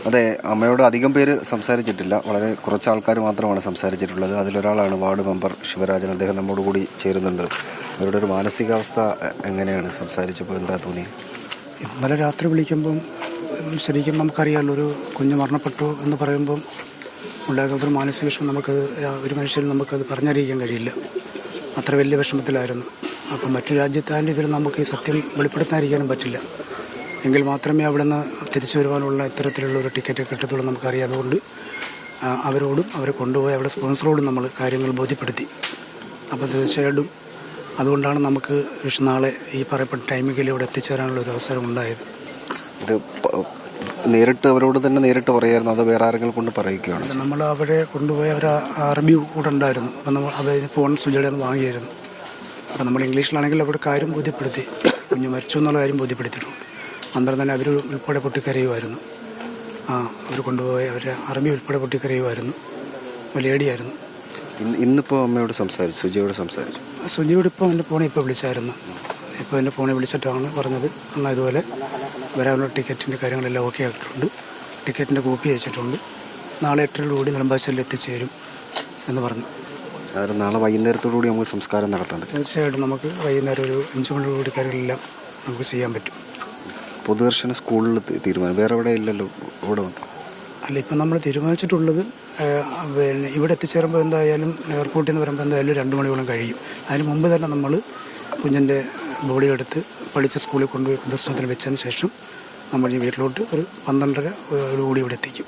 അതെ, അമ്മയോട് അധികം പേര് സംസാരിച്ചിട്ടില്ല, വളരെ കുറച്ച് ആൾക്കാർ മാത്രമാണ് സംസാരിച്ചിട്ടുള്ളത്. അതിലൊരാളാണ് വാർഡ് മെമ്പർ ശിവരാജൻ. അദ്ദേഹം നമ്മോട് കൂടി ചേരുന്നുണ്ട്. അവരുടെ ഒരു മാനസികാവസ്ഥ എങ്ങനെയാണ്? സംസാരിച്ചപ്പോൾ എന്താ തോന്നി? ഇന്നലെ രാത്രി വിളിക്കുമ്പം ശരിക്കും നമുക്കറിയാമല്ലോ, ഒരു കുഞ്ഞ് മരണപ്പെട്ടു എന്ന് പറയുമ്പം ഉണ്ടാകുന്ന ഒരു മാനസിക വിഷമം നമുക്കത് ഒരു മനുഷ്യനും നമുക്കത് പറഞ്ഞറിയിക്കാൻ കഴിയില്ല. അത്ര വലിയ വിഷമത്തിലായിരുന്നു. അപ്പം മറ്റു രാജ്യത്തായാലും ഇവർ നമുക്ക് ഈ സത്യം വെളിപ്പെടുത്താതിരിക്കാനും പറ്റില്ല. എങ്കിൽ മാത്രമേ അവിടെ നിന്ന് തിരിച്ചു വരുവാനുള്ള ഇത്തരത്തിലുള്ള ഒരു ടിക്കറ്റ് കിട്ടത്തുള്ളൂ നമുക്കറിയാം. അതുകൊണ്ട് അവരോടും അവരെ കൊണ്ടുപോയി അവരുടെ സ്പോൺസറോടും നമ്മൾ കാര്യങ്ങൾ ബോധ്യപ്പെടുത്തി. അപ്പോൾ തീർച്ചയായിട്ടും അതുകൊണ്ടാണ് നമുക്ക് നാളെ ഈ പറയപ്പെട്ട ടൈമിങ്ങിൽ ഇവിടെ എത്തിച്ചേരാനുള്ള ഒരു അവസരം ഉണ്ടായത്. ഇത് നേരിട്ട് അവരോട് തന്നെ നേരിട്ട് പറയായിരുന്നു, അത് വേറെ ആരെങ്കിലും കൊണ്ട് പറയിക്കുകയാണ്? നമ്മൾ അവരെ കൊണ്ടുപോയി അവർ അറബി കൂടെ ഉണ്ടായിരുന്നു. അപ്പം നമ്മൾ അവർ ഫോൺ സുജയുടെ ഒന്ന് വാങ്ങിയായിരുന്നു. അപ്പം നമ്മൾ ഇംഗ്ലീഷിലാണെങ്കിൽ അവിടെ കാര്യം ബോധ്യപ്പെടുത്തി, കുഞ്ഞ് മരിച്ചു എന്നുള്ള കാര്യം ബോധ്യപ്പെടുത്തിയിട്ടുണ്ട്. അന്നേരം തന്നെ അവർ ഉൾപ്പെടെ പൊട്ടിക്കരയുമായിരുന്നു. അവർ കൊണ്ടുപോയി അവർ അറബി ഉൾപ്പെടെ പൊട്ടിക്കരയുമായിരുന്നു. ലേഡിയായിരുന്നു. ഇന്നിപ്പോൾ അമ്മയോട് സംസാരിച്ചു, സുജിയോട് സംസാരിച്ചു. സുജിയോട് ഇപ്പോൾ എൻ്റെ ഫോണിൽ വിളിച്ചായിരുന്നു. ഇപ്പോൾ എൻ്റെ ഫോണിൽ വിളിച്ചിട്ടാണ് പറഞ്ഞത്, എന്നാൽ ഇതുപോലെ വരാനുള്ള ടിക്കറ്റിൻ്റെ കാര്യങ്ങളെല്ലാം ഓക്കെ ആക്കിയിട്ടുണ്ട്, ടിക്കറ്റിൻ്റെ കോപ്പി അയച്ചിട്ടുണ്ട്, നാളെ 8:00 നെടുമ്പാശ്ശേരിയിൽ എത്തിച്ചേരും എന്ന് പറഞ്ഞു. അതായത് നാളെ വൈകുന്നേരത്തോടുകൂടി നമുക്ക് സംസ്കാരം നടത്താൻ പറ്റും? തീർച്ചയായിട്ടും നമുക്ക് വൈകുന്നേരം ഒരു 5 മണിയോടുകൂടി കാര്യങ്ങളെല്ലാം നമുക്ക് ചെയ്യാൻ പറ്റും. പൊതുദർശന സ്കൂളിൽ തീരുമാനം വേറെ എവിടെ ഇല്ലല്ലോ, ഇവിടെ വന്നു അല്ല, ഇപ്പം നമ്മൾ തീരുമാനിച്ചിട്ടുള്ളത് പിന്നെ ഇവിടെ എത്തിച്ചേരുമ്പോൾ എന്തായാലും എയർപോർട്ടിൽ നിന്ന് വരുമ്പോൾ എന്തായാലും 2 മണിയോളം കഴിയും. അതിന് മുമ്പ് തന്നെ നമ്മൾ കുഞ്ഞിൻ്റെ ബോഡി എടുത്ത് പഠിച്ച സ്കൂളിൽ കൊണ്ടുപോയി പ്രദർശനത്തിന് വെച്ചതിന് ശേഷം നമ്മൾ ഈ വീട്ടിലോട്ട് ഒരു 12:30 കൂടി ഇവിടെ എത്തിക്കും.